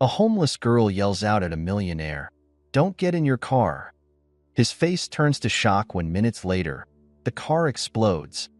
A homeless girl yells out at a millionaire, "Don't get in your car." His face turns to shock when minutes later, the car explodes.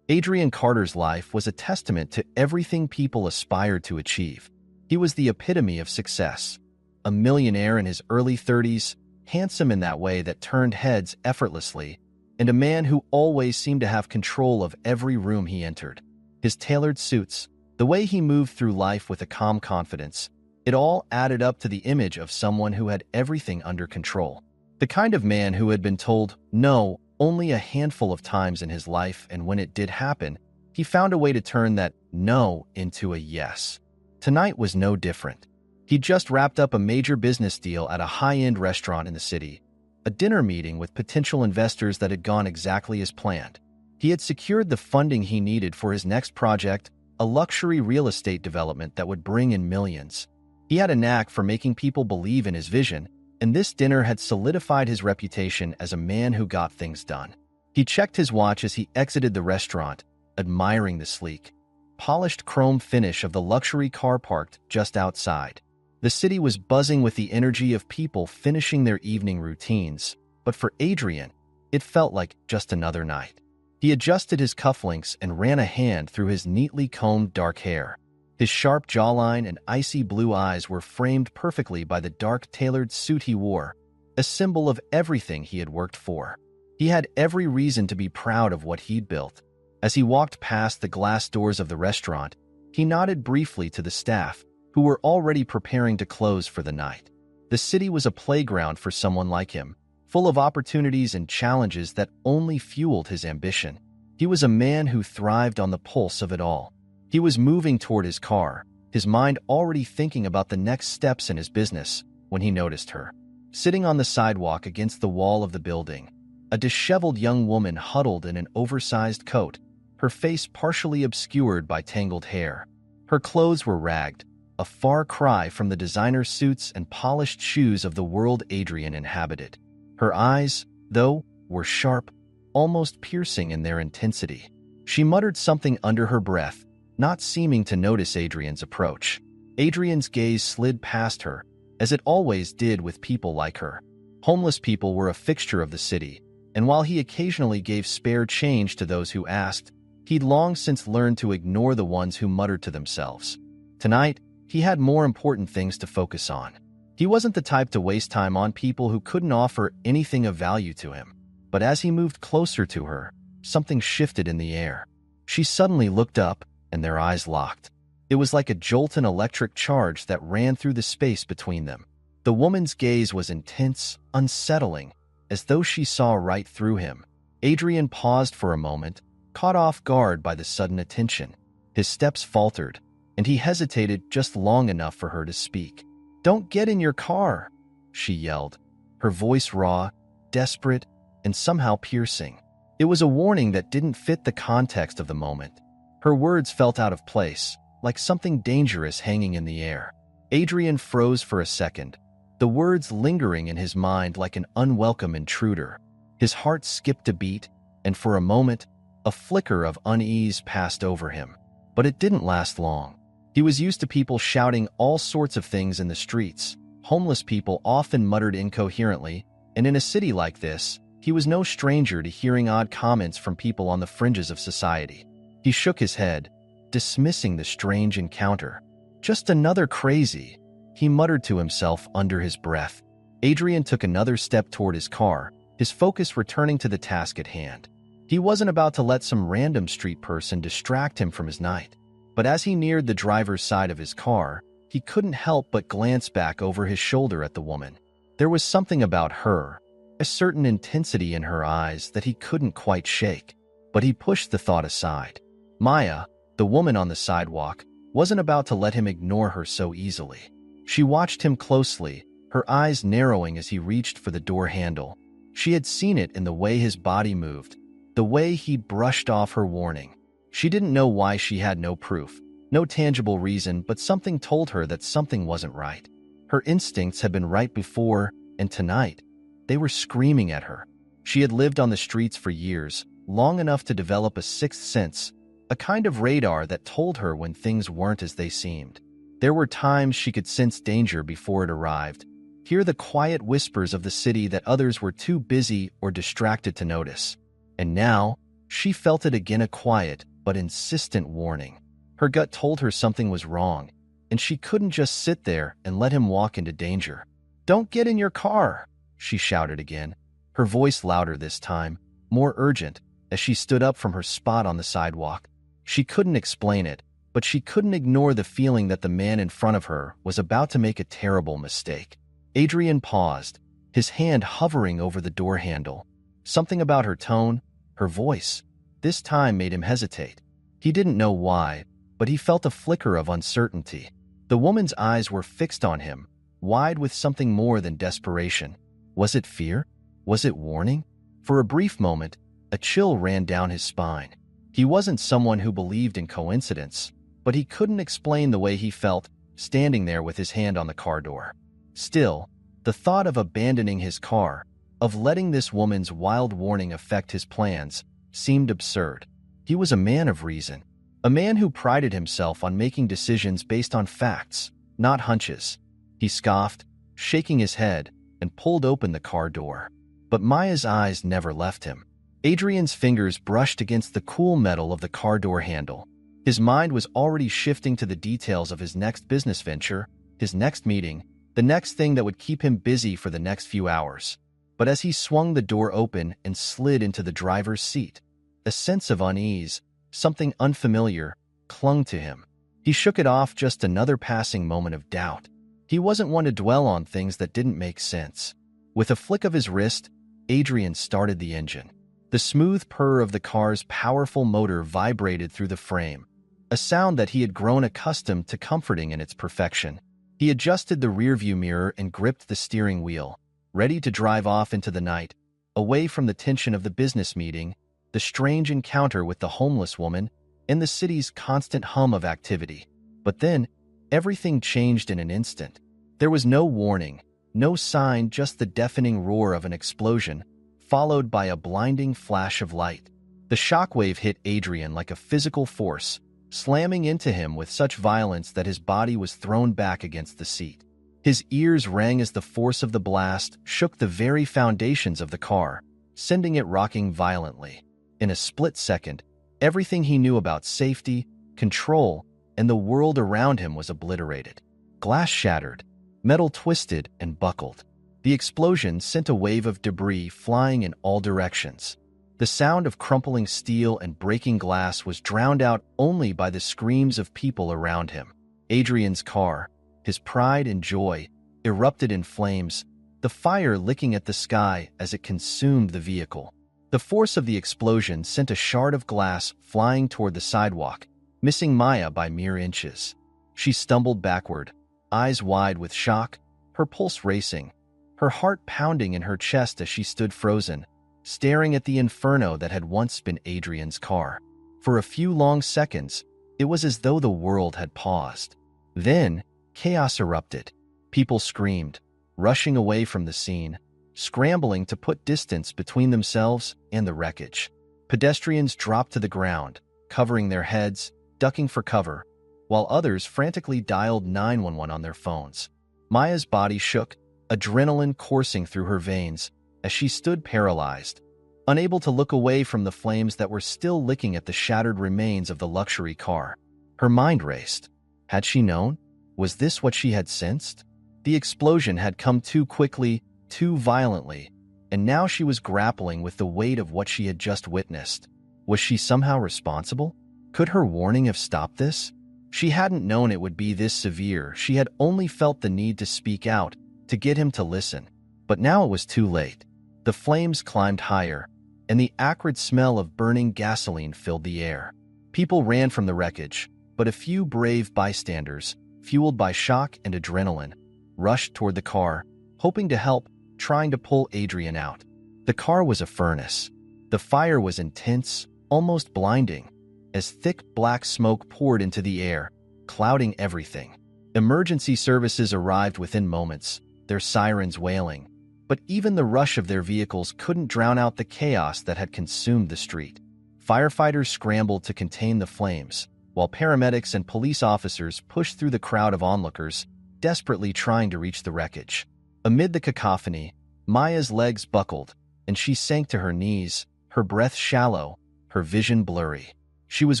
Adrian Carter's life was a testament to everything people aspired to achieve. He was the epitome of success. A millionaire in his early 30s, handsome in that way that turned heads effortlessly, and a man who always seemed to have control of every room he entered. His tailored suits, the way he moved through life with a calm confidence, it all added up to the image of someone who had everything under control. The kind of man who had been told no only a handful of times in his life, and when it did happen, he found a way to turn that no into a yes. Tonight was no different. He'd just wrapped up a major business deal at a high-end restaurant in the city, a dinner meeting with potential investors that had gone exactly as planned. He had secured the funding he needed for his next project, a luxury real estate development that would bring in millions. He had a knack for making people believe in his vision, and this dinner had solidified his reputation as a man who got things done. He checked his watch as he exited the restaurant, admiring the sleek, polished chrome finish of the luxury car parked just outside. The city was buzzing with the energy of people finishing their evening routines, but for Adrian, it felt like just another night. He adjusted his cufflinks and ran a hand through his neatly combed dark hair. His sharp jawline and icy blue eyes were framed perfectly by the dark tailored suit he wore, a symbol of everything he had worked for. He had every reason to be proud of what he'd built. As he walked past the glass doors of the restaurant, he nodded briefly to the staff, who were already preparing to close for the night. The city was a playground for someone like him, full of opportunities and challenges that only fueled his ambition. He was a man who thrived on the pulse of it all. He was moving toward his car, his mind already thinking about the next steps in his business, when he noticed her. Sitting on the sidewalk against the wall of the building, a disheveled young woman huddled in an oversized coat, her face partially obscured by tangled hair. Her clothes were ragged, a far cry from the designer suits and polished shoes of the world Adrian inhabited. Her eyes, though, were sharp, almost piercing in their intensity. She muttered something under her breath, not seeming to notice Adrian's approach. Adrian's gaze slid past her, as it always did with people like her. Homeless people were a fixture of the city, and while he occasionally gave spare change to those who asked, he'd long since learned to ignore the ones who muttered to themselves. Tonight, he had more important things to focus on. He wasn't the type to waste time on people who couldn't offer anything of value to him. But as he moved closer to her, something shifted in the air. She suddenly looked up, and their eyes locked. It was like a jolt in electric charge that ran through the space between them. The woman's gaze was intense, unsettling, as though she saw right through him. Adrian paused for a moment, caught off guard by the sudden attention. His steps faltered, and he hesitated just long enough for her to speak. "Don't get in your car," she yelled, her voice raw, desperate, and somehow piercing. It was a warning that didn't fit the context of the moment. Her words felt out of place, like something dangerous hanging in the air. Adrian froze for a second, the words lingering in his mind like an unwelcome intruder. His heart skipped a beat, and for a moment, a flicker of unease passed over him. But it didn't last long. He was used to people shouting all sorts of things in the streets. Homeless people often muttered incoherently, and in a city like this, he was no stranger to hearing odd comments from people on the fringes of society. He shook his head, dismissing the strange encounter. "Just another crazy," he muttered to himself under his breath. Adrian took another step toward his car, his focus returning to the task at hand. He wasn't about to let some random street person distract him from his night. But as he neared the driver's side of his car, he couldn't help but glance back over his shoulder at the woman. There was something about her, a certain intensity in her eyes that he couldn't quite shake. But he pushed the thought aside. Maya, the woman on the sidewalk, wasn't about to let him ignore her so easily. She watched him closely, her eyes narrowing as he reached for the door handle. She had seen it in the way his body moved, the way he'd brushed off her warning. She didn't know why. She had no proof, no tangible reason, but something told her that something wasn't right. Her instincts had been right before, and tonight, they were screaming at her. She had lived on the streets for years, long enough to develop a sixth sense, a kind of radar that told her when things weren't as they seemed. There were times she could sense danger before it arrived, hear the quiet whispers of the city that others were too busy or distracted to notice. And now, she felt it again, a quiet but insistent warning. Her gut told her something was wrong, and she couldn't just sit there and let him walk into danger. "Don't get in your car," she shouted again, her voice louder this time, more urgent, as she stood up from her spot on the sidewalk. She couldn't explain it, but she couldn't ignore the feeling that the man in front of her was about to make a terrible mistake. Adrian paused, his hand hovering over the door handle. Something about her tone, her voice, this time made him hesitate. He didn't know why, but he felt a flicker of uncertainty. The woman's eyes were fixed on him, wide with something more than desperation. Was it fear? Was it warning? For a brief moment, a chill ran down his spine. He wasn't someone who believed in coincidence, but he couldn't explain the way he felt, standing there with his hand on the car door. Still, the thought of abandoning his car, of letting this woman's wild warning affect his plans, seemed absurd. He was a man of reason, a man who prided himself on making decisions based on facts, not hunches. He scoffed, shaking his head, and pulled open the car door. But Maya's eyes never left him. Adrian's fingers brushed against the cool metal of the car door handle. His mind was already shifting to the details of his next business venture, his next meeting, the next thing that would keep him busy for the next few hours. But as he swung the door open and slid into the driver's seat, a sense of unease, something unfamiliar, clung to him. He shook it off, just another passing moment of doubt. He wasn't one to dwell on things that didn't make sense. With a flick of his wrist, Adrian started the engine. The smooth purr of the car's powerful motor vibrated through the frame, a sound that he had grown accustomed to comforting in its perfection. He adjusted the rearview mirror and gripped the steering wheel, ready to drive off into the night, away from the tension of the business meeting, the strange encounter with the homeless woman, and the city's constant hum of activity. But then, everything changed in an instant. There was no warning, no sign, just the deafening roar of an explosion, followed by a blinding flash of light. The shockwave hit Adrian like a physical force, slamming into him with such violence that his body was thrown back against the seat. His ears rang as the force of the blast shook the very foundations of the car, sending it rocking violently. In a split second, everything he knew about safety, control, and the world around him was obliterated. Glass shattered, metal twisted and buckled. The explosion sent a wave of debris flying in all directions. The sound of crumpling steel and breaking glass was drowned out only by the screams of people around him. Adrian's car, his pride and joy, erupted in flames, the fire licking at the sky as it consumed the vehicle. The force of the explosion sent a shard of glass flying toward the sidewalk, missing Maya by mere inches. She stumbled backward, eyes wide with shock, her pulse racing, her heart pounding in her chest as she stood frozen, staring at the inferno that had once been Adrian's car. For a few long seconds, it was as though the world had paused. Then, chaos erupted. People screamed, rushing away from the scene, scrambling to put distance between themselves and the wreckage. Pedestrians dropped to the ground, covering their heads, ducking for cover, while others frantically dialed 911 on their phones. Maya's body shook, adrenaline coursing through her veins as she stood paralyzed, unable to look away from the flames that were still licking at the shattered remains of the luxury car. Her mind raced. Had she known? Was this what she had sensed? The explosion had come too quickly, too violently, and now she was grappling with the weight of what she had just witnessed. Was she somehow responsible? Could her warning have stopped this? She hadn't known it would be this severe. She had only felt the need to speak out, to get him to listen. But now it was too late. The flames climbed higher, and the acrid smell of burning gasoline filled the air. People ran from the wreckage, but a few brave bystanders, fueled by shock and adrenaline, rushed toward the car, hoping to help, trying to pull Adrian out. The car was a furnace. The fire was intense, almost blinding, as thick black smoke poured into the air, clouding everything. Emergency services arrived within moments, their sirens wailing, but even the rush of their vehicles couldn't drown out the chaos that had consumed the street. Firefighters scrambled to contain the flames, while paramedics and police officers pushed through the crowd of onlookers, desperately trying to reach the wreckage. Amid the cacophony, Maya's legs buckled, and she sank to her knees, her breath shallow, her vision blurry. She was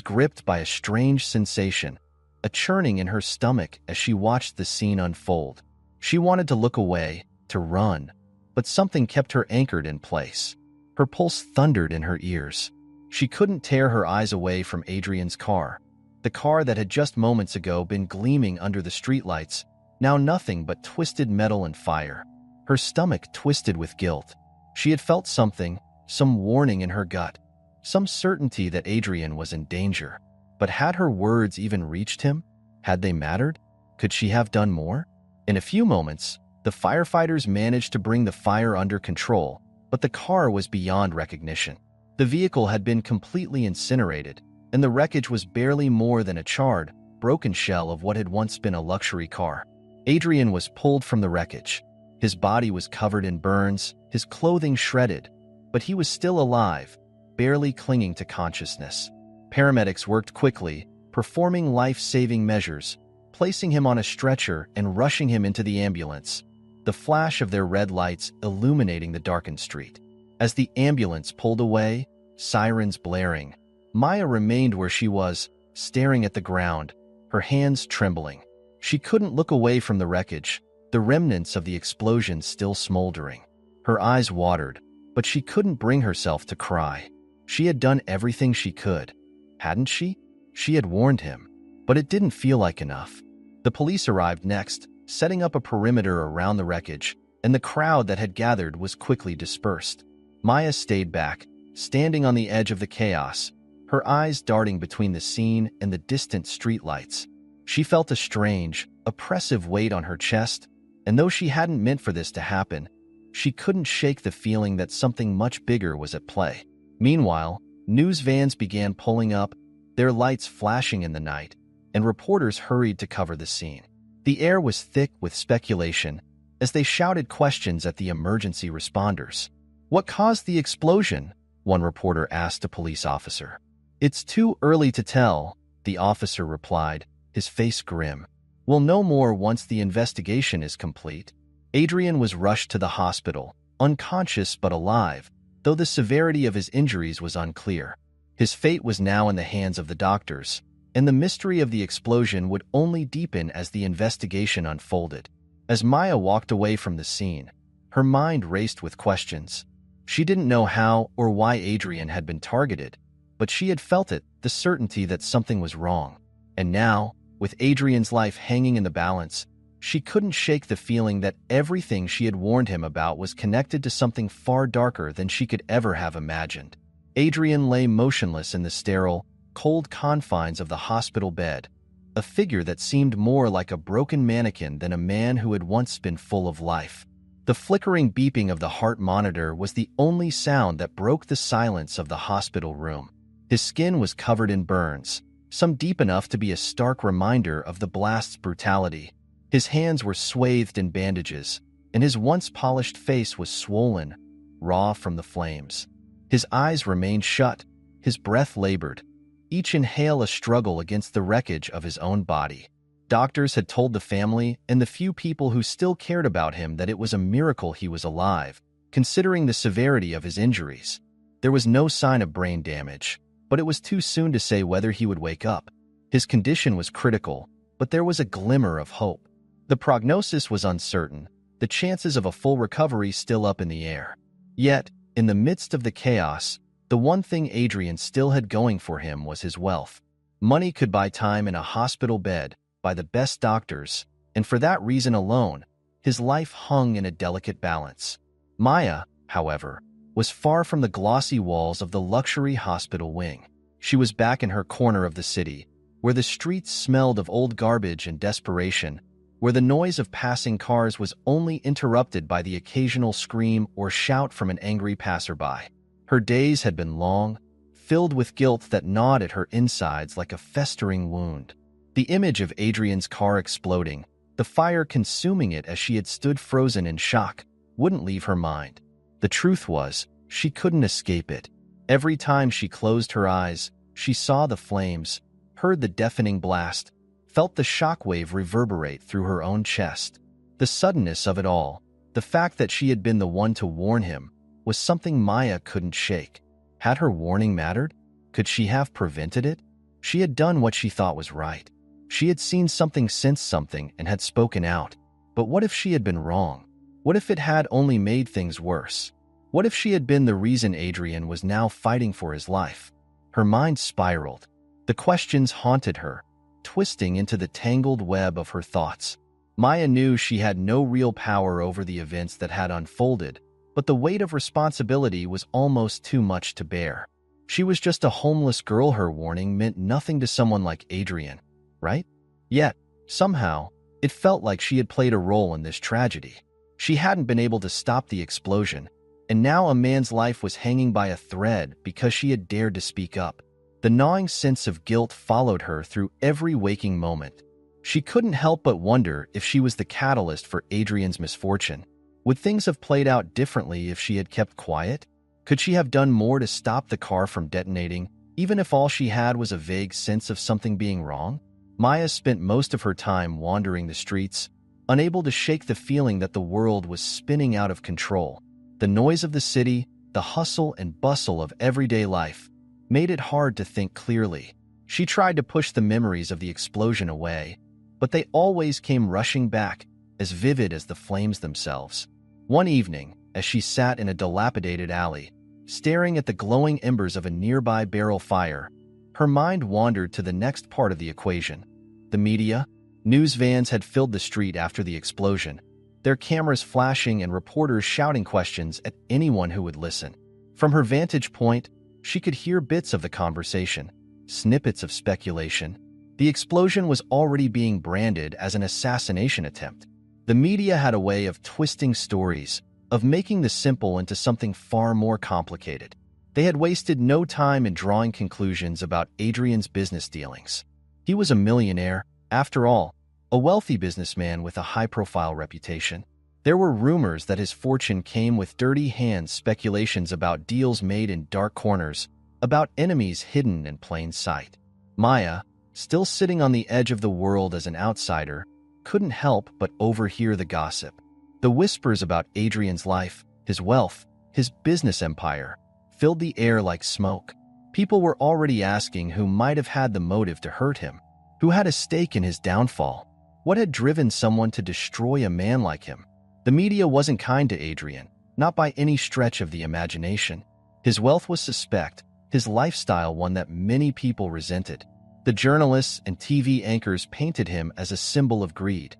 gripped by a strange sensation, a churning in her stomach as she watched the scene unfold. She wanted to look away, to run, but something kept her anchored in place. Her pulse thundered in her ears. She couldn't tear her eyes away from Adrian's car, the car that had just moments ago been gleaming under the streetlights, now nothing but twisted metal and fire. Her stomach twisted with guilt. She had felt something, some warning in her gut, some certainty that Adrian was in danger. But had her words even reached him? Had they mattered? Could she have done more? In a few moments, the firefighters managed to bring the fire under control, but the car was beyond recognition. The vehicle had been completely incinerated, and the wreckage was barely more than a charred, broken shell of what had once been a luxury car. Adrian was pulled from the wreckage. His body was covered in burns, his clothing shredded, but he was still alive, barely clinging to consciousness. Paramedics worked quickly, performing life-saving measures, placing him on a stretcher and rushing him into the ambulance, the flash of their red lights illuminating the darkened street. As the ambulance pulled away, sirens blaring, Maya remained where she was, staring at the ground, her hands trembling. She couldn't look away from the wreckage, the remnants of the explosion still smoldering. Her eyes watered, but she couldn't bring herself to cry. She had done everything she could, hadn't she? She had warned him, but it didn't feel like enough. The police arrived next, setting up a perimeter around the wreckage, and the crowd that had gathered was quickly dispersed. Maya stayed back, standing on the edge of the chaos, her eyes darting between the scene and the distant streetlights. She felt a strange, oppressive weight on her chest, and though she hadn't meant for this to happen, she couldn't shake the feeling that something much bigger was at play. Meanwhile, news vans began pulling up, their lights flashing in the night, and reporters hurried to cover the scene. The air was thick with speculation as they shouted questions at the emergency responders. "What caused the explosion?" one reporter asked a police officer. "It's too early to tell," the officer replied, his face grim. "We'll know more once the investigation is complete." Adrian was rushed to the hospital, unconscious but alive, though the severity of his injuries was unclear. His fate was now in the hands of the doctors, and the mystery of the explosion would only deepen as the investigation unfolded. As Maya walked away from the scene, her mind raced with questions. She didn't know how or why Adrian had been targeted, but she had felt it, the certainty that something was wrong. And now, with Adrian's life hanging in the balance, she couldn't shake the feeling that everything she had warned him about was connected to something far darker than she could ever have imagined. Adrian lay motionless in the sterile, cold confines of the hospital bed, a figure that seemed more like a broken mannequin than a man who had once been full of life. The flickering beeping of the heart monitor was the only sound that broke the silence of the hospital room. His skin was covered in burns, some deep enough to be a stark reminder of the blast's brutality. His hands were swathed in bandages, and his once polished face was swollen, raw from the flames. His eyes remained shut, his breath labored, each inhale a struggle against the wreckage of his own body. Doctors had told the family and the few people who still cared about him that it was a miracle he was alive, considering the severity of his injuries. There was no sign of brain damage, but it was too soon to say whether he would wake up. His condition was critical, but there was a glimmer of hope. The prognosis was uncertain, the chances of a full recovery still up in the air. Yet, in the midst of the chaos, the one thing Adrian still had going for him was his wealth. Money could buy time in a hospital bed, by the best doctors, and for that reason alone, his life hung in a delicate balance. Maya, however, was far from the glossy walls of the luxury hospital wing. She was back in her corner of the city, where the streets smelled of old garbage and desperation, where the noise of passing cars was only interrupted by the occasional scream or shout from an angry passerby. Her days had been long, filled with guilt that gnawed at her insides like a festering wound. The image of Adrian's car exploding, the fire consuming it as she had stood frozen in shock, wouldn't leave her mind. The truth was, she couldn't escape it. Every time she closed her eyes, she saw the flames, heard the deafening blast, felt the shockwave reverberate through her own chest. The suddenness of it all, the fact that she had been the one to warn him, was something Maya couldn't shake. Had her warning mattered? Could she have prevented it? She had done what she thought was right. She had seen something, sensed something, and had spoken out. But what if she had been wrong? What if it had only made things worse? What if she had been the reason Adrian was now fighting for his life? Her mind spiraled. The questions haunted her, twisting into the tangled web of her thoughts. Maya knew she had no real power over the events that had unfolded, but the weight of responsibility was almost too much to bear. She was just a homeless girl. Her warning meant nothing to someone like Adrian, right? Yet, somehow, it felt like she had played a role in this tragedy. She hadn't been able to stop the explosion, and now a man's life was hanging by a thread because she had dared to speak up. The gnawing sense of guilt followed her through every waking moment. She couldn't help but wonder if she was the catalyst for Adrian's misfortune. Would things have played out differently if she had kept quiet? Could she have done more to stop the car from detonating, even if all she had was a vague sense of something being wrong? Maya spent most of her time wandering the streets, unable to shake the feeling that the world was spinning out of control. The noise of the city, the hustle and bustle of everyday life, made it hard to think clearly. She tried to push the memories of the explosion away, but they always came rushing back, as vivid as the flames themselves. One evening, as she sat in a dilapidated alley, staring at the glowing embers of a nearby barrel fire, her mind wandered to the next part of the equation. The media, news vans had filled the street after the explosion, their cameras flashing and reporters shouting questions at anyone who would listen. From her vantage point, she could hear bits of the conversation, snippets of speculation. The explosion was already being branded as an assassination attempt. The media had a way of twisting stories, of making the simple into something far more complicated. They had wasted no time in drawing conclusions about Adrian's business dealings. He was a millionaire, after all, a wealthy businessman with a high-profile reputation. There were rumors that his fortune came with dirty hands, speculations about deals made in dark corners, about enemies hidden in plain sight. Maya, still sitting on the edge of the world as an outsider, couldn't help but overhear the gossip. The whispers about Adrian's life, his wealth, his business empire, filled the air like smoke. People were already asking who might have had the motive to hurt him, who had a stake in his downfall. What had driven someone to destroy a man like him? The media wasn't kind to Adrian, not by any stretch of the imagination. His wealth was suspect, his lifestyle one that many people resented. The journalists and TV anchors painted him as a symbol of greed,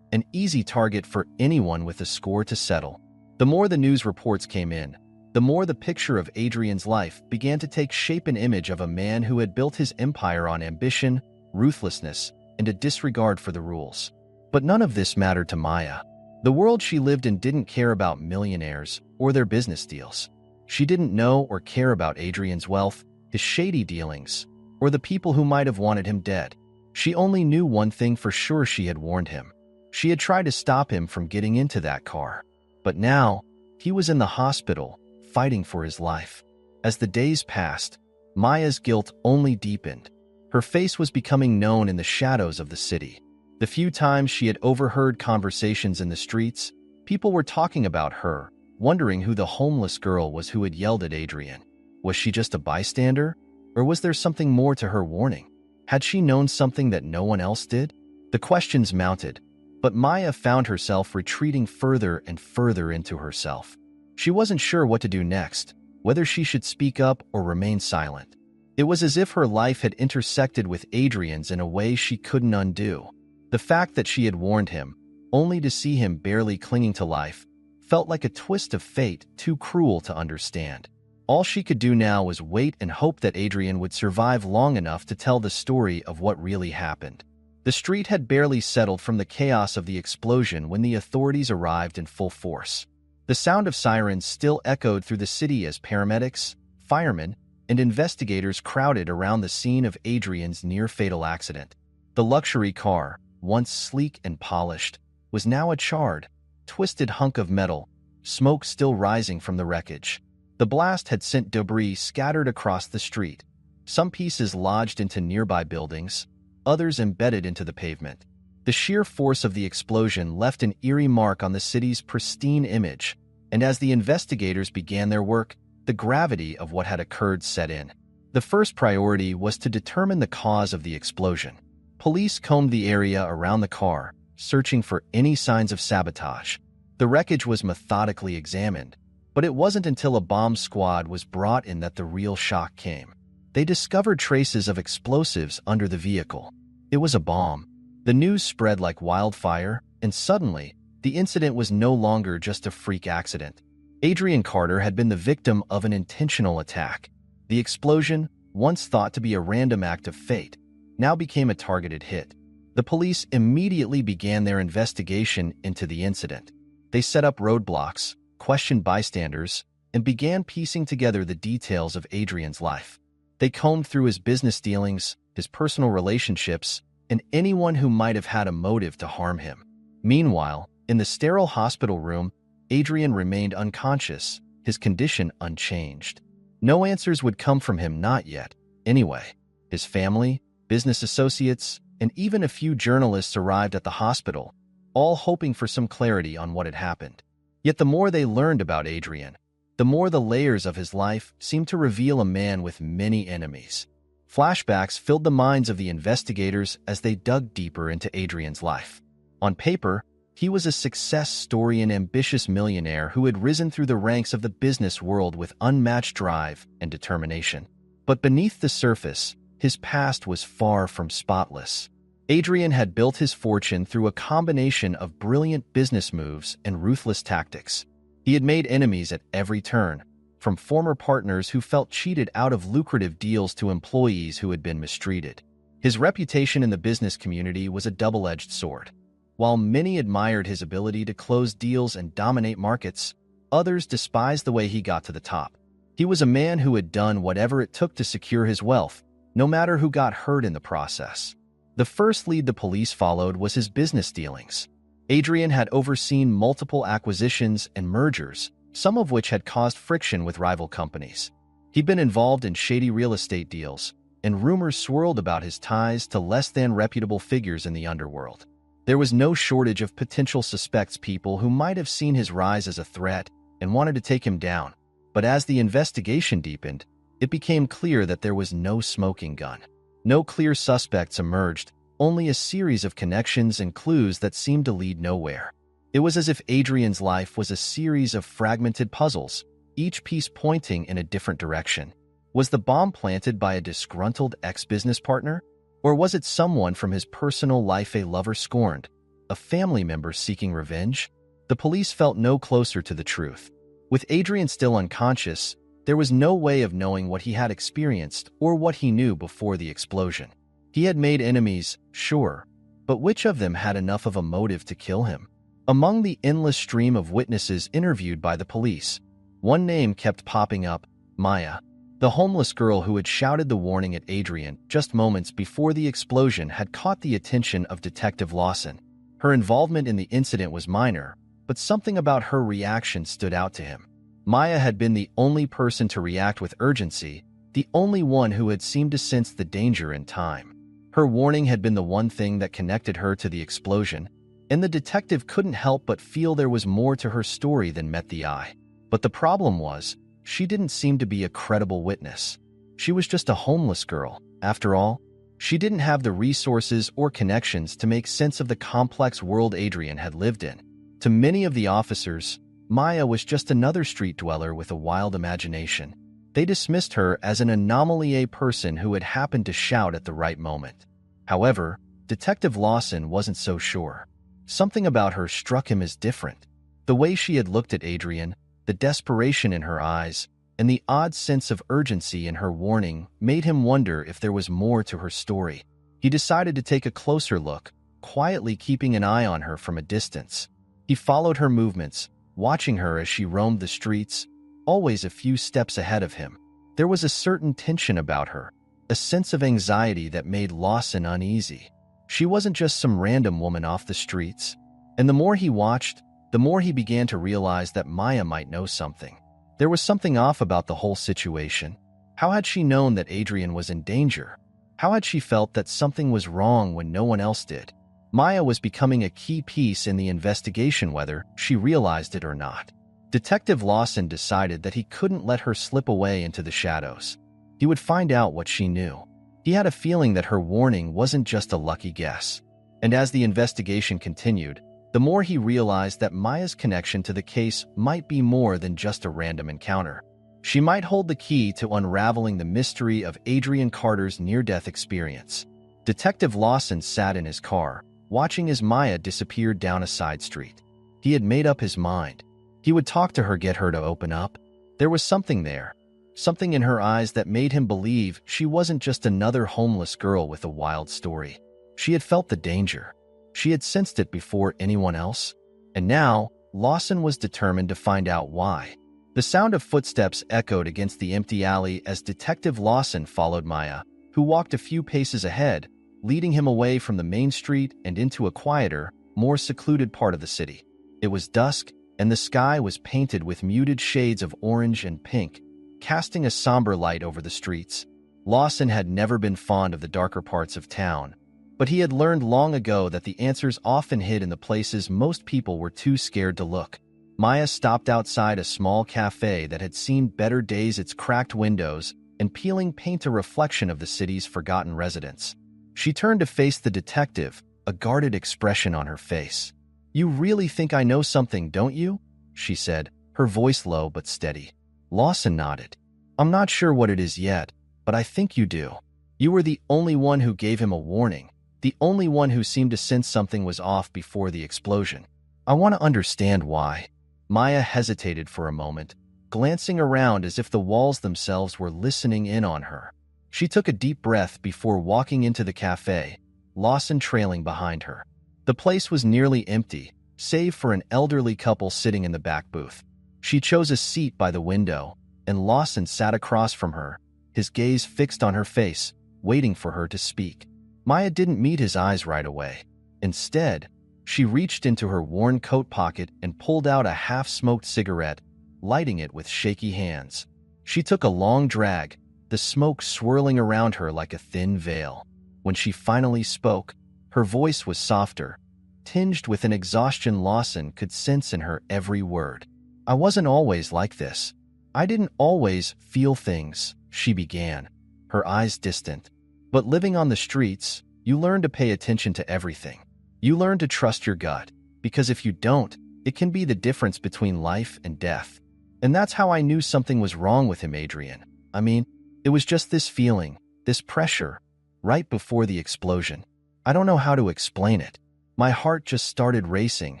an easy target for anyone with a score to settle. The more the news reports came in, the more the picture of Adrian's life began to take shape, an image of a man who had built his empire on ambition, ruthlessness, and a disregard for the rules. But none of this mattered to Maya. The world she lived in didn't care about millionaires or their business deals. She didn't know or care about Adrian's wealth, his shady dealings, or the people who might have wanted him dead. She only knew one thing for sure: she had warned him. She had tried to stop him from getting into that car. But now, he was in the hospital, fighting for his life. As the days passed, Maya's guilt only deepened. Her face was becoming known in the shadows of the city. The few times she had overheard conversations in the streets, people were talking about her, wondering who the homeless girl was who had yelled at Adrian. Was she just a bystander? Or was there something more to her warning? Had she known something that no one else did? The questions mounted, but Maya found herself retreating further and further into herself. She wasn't sure what to do next, whether she should speak up or remain silent. It was as if her life had intersected with Adrian's in a way she couldn't undo. The fact that she had warned him, only to see him barely clinging to life, felt like a twist of fate too cruel to understand. All she could do now was wait and hope that Adrian would survive long enough to tell the story of what really happened. The street had barely settled from the chaos of the explosion when the authorities arrived in full force. The sound of sirens still echoed through the city as paramedics, firemen, and investigators crowded around the scene of Adrian's near-fatal accident. The luxury car, once sleek and polished, was now a charred, twisted hunk of metal, smoke still rising from the wreckage. The blast had sent debris scattered across the street, some pieces lodged into nearby buildings, others embedded into the pavement. The sheer force of the explosion left an eerie mark on the city's pristine image, and as the investigators began their work, the gravity of what had occurred set in. The first priority was to determine the cause of the explosion. Police combed the area around the car, searching for any signs of sabotage. The wreckage was methodically examined, but it wasn't until a bomb squad was brought in that the real shock came. They discovered traces of explosives under the vehicle. It was a bomb. The news spread like wildfire, and suddenly, the incident was no longer just a freak accident. Adrian Carter had been the victim of an intentional attack. The explosion, once thought to be a random act of fate, now became a targeted hit. The police immediately began their investigation into the incident. They set up roadblocks, questioned bystanders, and began piecing together the details of Adrian's life. They combed through his business dealings, his personal relationships, and anyone who might have had a motive to harm him. Meanwhile, in the sterile hospital room, Adrian remained unconscious, his condition unchanged. No answers would come from him, not yet. Anyway, his family, business associates, and even a few journalists arrived at the hospital, all hoping for some clarity on what had happened. Yet the more they learned about Adrian, the more the layers of his life seemed to reveal a man with many enemies. Flashbacks filled the minds of the investigators as they dug deeper into Adrian's life. On paper, he was a success story, an ambitious millionaire who had risen through the ranks of the business world with unmatched drive and determination. But beneath the surface, his past was far from spotless. Adrian had built his fortune through a combination of brilliant business moves and ruthless tactics. He had made enemies at every turn, from former partners who felt cheated out of lucrative deals to employees who had been mistreated. His reputation in the business community was a double-edged sword. While many admired his ability to close deals and dominate markets, others despised the way he got to the top. He was a man who had done whatever it took to secure his wealth, no matter who got hurt in the process. The first lead the police followed was his business dealings. Adrian had overseen multiple acquisitions and mergers, some of which had caused friction with rival companies. He'd been involved in shady real estate deals, and rumors swirled about his ties to less-than-reputable figures in the underworld. There was no shortage of potential suspects, people who might have seen his rise as a threat and wanted to take him down. But as the investigation deepened, it became clear that there was no smoking gun. No clear suspects emerged, only a series of connections and clues that seemed to lead nowhere. It was as if Adrian's life was a series of fragmented puzzles, each piece pointing in a different direction. Was the bomb planted by a disgruntled ex-business partner? Or was it someone from his personal life, a lover scorned, a family member seeking revenge? The police felt no closer to the truth. With Adrian still unconscious, there was no way of knowing what he had experienced or what he knew before the explosion. He had made enemies, sure, but which of them had enough of a motive to kill him? Among the endless stream of witnesses interviewed by the police, one name kept popping up: Maya. The homeless girl who had shouted the warning at Adrian just moments before the explosion had caught the attention of Detective Lawson. Her involvement in the incident was minor, but something about her reaction stood out to him. Maya had been the only person to react with urgency, the only one who had seemed to sense the danger in time. Her warning had been the one thing that connected her to the explosion, and the detective couldn't help but feel there was more to her story than met the eye. But the problem was, she didn't seem to be a credible witness. She was just a homeless girl. After all, she didn't have the resources or connections to make sense of the complex world Adrian had lived in. To many of the officers, Maya was just another street dweller with a wild imagination. They dismissed her as an anomaly, a person who had happened to shout at the right moment. However, Detective Lawson wasn't so sure. Something about her struck him as different. The way she had looked at Adrian, the desperation in her eyes, and the odd sense of urgency in her warning made him wonder if there was more to her story. He decided to take a closer look, quietly keeping an eye on her from a distance. He followed her movements, watching her as she roamed the streets, always a few steps ahead of him. There was a certain tension about her, a sense of anxiety that made Lawson uneasy. She wasn't just some random woman off the streets. And the more he watched, the more he began to realize that Maya might know something. There was something off about the whole situation. How had she known that Adrian was in danger? How had she felt that something was wrong when no one else did? Maya was becoming a key piece in the investigation, whether she realized it or not. Detective Lawson decided that he couldn't let her slip away into the shadows. He would find out what she knew. He had a feeling that her warning wasn't just a lucky guess. And as the investigation continued, the more he realized that Maya's connection to the case might be more than just a random encounter. She might hold the key to unraveling the mystery of Adrian Carter's near-death experience. Detective Lawson sat in his car, watching as Maya disappeared down a side street. He had made up his mind. He would talk to her, get her to open up. There was something there, something in her eyes that made him believe she wasn't just another homeless girl with a wild story. She had felt the danger. She had sensed it before anyone else. And now, Lawson was determined to find out why. The sound of footsteps echoed against the empty alley as Detective Lawson followed Maya, who walked a few paces ahead, leading him away from the main street and into a quieter, more secluded part of the city. It was dusk, and the sky was painted with muted shades of orange and pink, casting a somber light over the streets. Lawson had never been fond of the darker parts of town, but he had learned long ago that the answers often hid in the places most people were too scared to look. Maya stopped outside a small cafe that had seen better days, its cracked windows and peeling paint a reflection of the city's forgotten residents. She turned to face the detective, a guarded expression on her face. "You really think I know something, don't you?" she said, her voice low but steady. Lawson nodded. "I'm not sure what it is yet, but I think you do. You were the only one who gave him a warning, the only one who seemed to sense something was off before the explosion. I want to understand why." Maya hesitated for a moment, glancing around as if the walls themselves were listening in on her. She took a deep breath before walking into the cafe, Lawson trailing behind her. The place was nearly empty, save for an elderly couple sitting in the back booth. She chose a seat by the window, and Lawson sat across from her, his gaze fixed on her face, waiting for her to speak. Maya didn't meet his eyes right away. Instead, she reached into her worn coat pocket and pulled out a half-smoked cigarette, lighting it with shaky hands. She took a long drag, the smoke swirling around her like a thin veil. When she finally spoke, her voice was softer, tinged with an exhaustion Lawson could sense in her every word. "I wasn't always like this. I didn't always feel things," she began, her eyes distant. "But living on the streets, you learn to pay attention to everything. You learn to trust your gut, because if you don't, it can be the difference between life and death. And that's how I knew something was wrong with him, Adrian. I mean, it was just this feeling, this pressure, right before the explosion. I don't know how to explain it. My heart just started racing,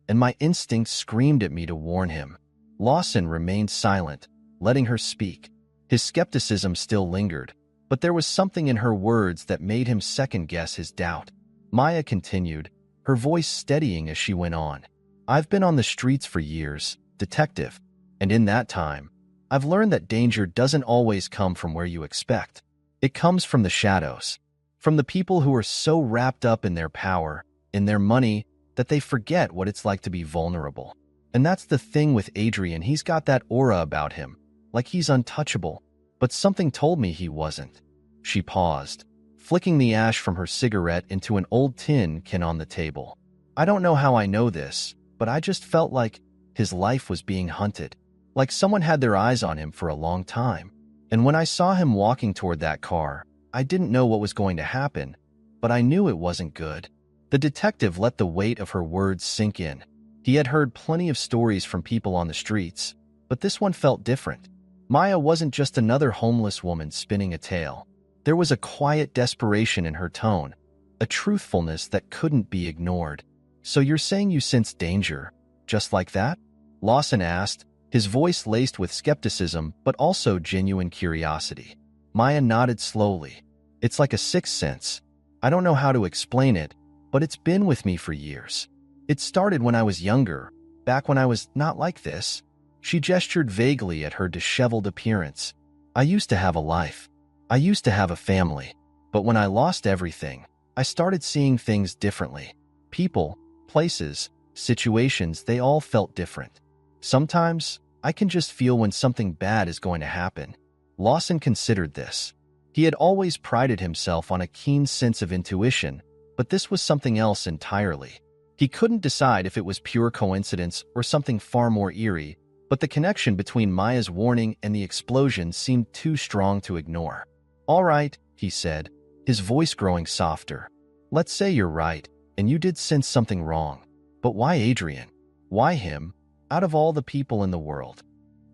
and my instincts screamed at me to warn him." Lawson remained silent, letting her speak. His skepticism still lingered, but there was something in her words that made him second-guess his doubt. Maya continued, her voice steadying as she went on. "I've been on the streets for years, detective, and in that time, I've learned that danger doesn't always come from where you expect. It comes from the shadows, from the people who are so wrapped up in their power, in their money, that they forget what it's like to be vulnerable. And that's the thing with Adrian, he's got that aura about him, like he's untouchable, but something told me he wasn't." She paused, flicking the ash from her cigarette into an old tin can on the table. "I don't know how I know this, but I just felt like his life was being hunted, like someone had their eyes on him for a long time. And when I saw him walking toward that car, I didn't know what was going to happen, but I knew it wasn't good." The detective let the weight of her words sink in. He had heard plenty of stories from people on the streets, but this one felt different. Maya wasn't just another homeless woman spinning a tale. There was a quiet desperation in her tone, a truthfulness that couldn't be ignored. "So you're saying you sensed danger, just like that?" Lawson asked, his voice laced with skepticism but also genuine curiosity. Maya nodded slowly. "It's like a sixth sense. I don't know how to explain it, but it's been with me for years. It started when I was younger, back when I was not like this." She gestured vaguely at her disheveled appearance. "I used to have a life. I used to have a family. But when I lost everything, I started seeing things differently. People, places, situations, they all felt different. Sometimes, I can just feel when something bad is going to happen." Lawson considered this. He had always prided himself on a keen sense of intuition, but this was something else entirely. He couldn't decide if it was pure coincidence or something far more eerie, but the connection between Maya's warning and the explosion seemed too strong to ignore. "All right," he said, his voice growing softer. "Let's say you're right, and you did sense something wrong. But why Adrian? Why him, out of all the people in the world?"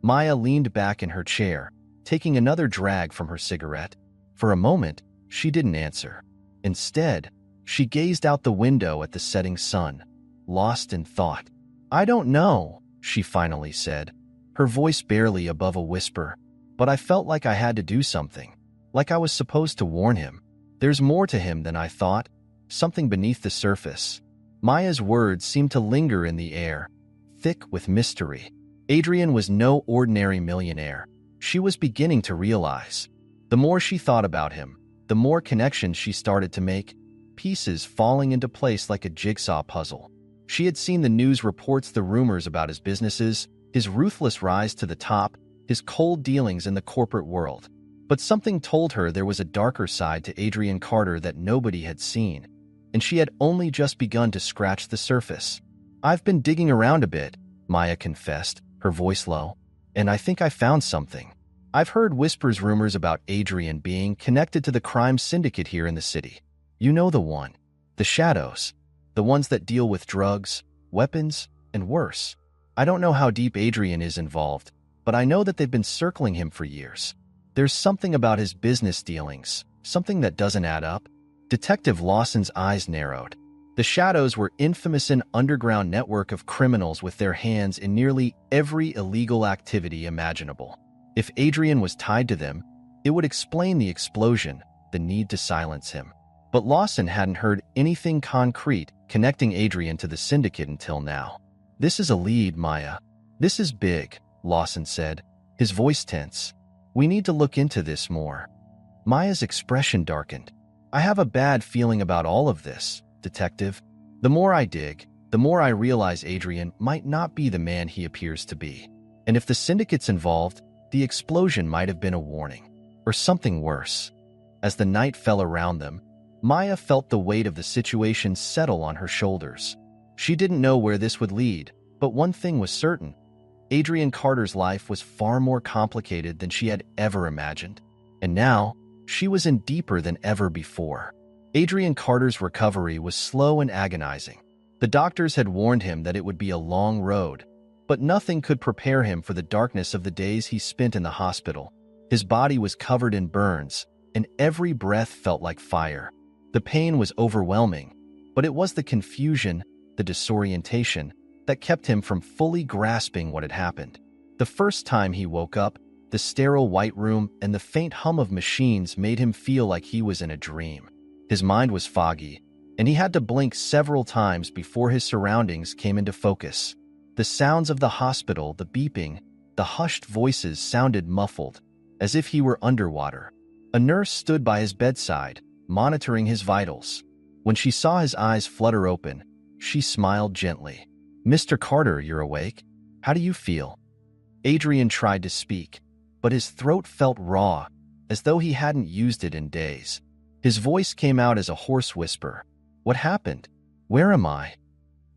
Maya leaned back in her chair, taking another drag from her cigarette. For a moment, she didn't answer. Instead, she gazed out the window at the setting sun, lost in thought. "I don't know," she finally said, her voice barely above a whisper. "But I felt like I had to do something, like I was supposed to warn him. There's more to him than I thought, something beneath the surface." Maya's words seemed to linger in the air, thick with mystery. Adrian was no ordinary millionaire. She was beginning to realize. The more she thought about him, the more connections she started to make, pieces falling into place like a jigsaw puzzle. She had seen the news reports, the rumors about his businesses, his ruthless rise to the top, his cold dealings in the corporate world. But something told her there was a darker side to Adrian Carter that nobody had seen, and she had only just begun to scratch the surface. "I've been digging around a bit," Maya confessed, her voice low, "and I think I found something. I've heard whispers, rumors about Adrian being connected to the crime syndicate here in the city. You know the one. The Shadows. The ones that deal with drugs, weapons, and worse. I don't know how deep Adrian is involved, but I know that they've been circling him for years. There's something about his business dealings, something that doesn't add up." Detective Lawson's eyes narrowed. The Shadows were infamous, an underground network of criminals with their hands in nearly every illegal activity imaginable. If Adrian was tied to them, it would explain the explosion, the need to silence him. But Lawson hadn't heard anything concrete connecting Adrian to the syndicate until now. "This is a lead, Maya. This is big," Lawson said, his voice tense. "We need to look into this more." Maya's expression darkened. "I have a bad feeling about all of this, Detective. The more I dig, the more I realize Adrian might not be the man he appears to be. And if the syndicate's involved, the explosion might have been a warning, or something worse." As the night fell around them, Maya felt the weight of the situation settle on her shoulders. She didn't know where this would lead, but one thing was certain. Adrian Carter's life was far more complicated than she had ever imagined. And now, she was in deeper than ever before. Adrian Carter's recovery was slow and agonizing. The doctors had warned him that it would be a long road, but nothing could prepare him for the darkness of the days he spent in the hospital. His body was covered in burns, and every breath felt like fire. The pain was overwhelming, but it was the confusion, the disorientation, that kept him from fully grasping what had happened. The first time he woke up, the sterile white room and the faint hum of machines made him feel like he was in a dream. His mind was foggy, and he had to blink several times before his surroundings came into focus. The sounds of the hospital, the beeping, the hushed voices sounded muffled, as if he were underwater. A nurse stood by his bedside, monitoring his vitals. When she saw his eyes flutter open, she smiled gently. "Mr. Carter, you're awake? How do you feel?" Adrian tried to speak, but his throat felt raw, as though he hadn't used it in days. His voice came out as a hoarse whisper. "What happened? Where am I?"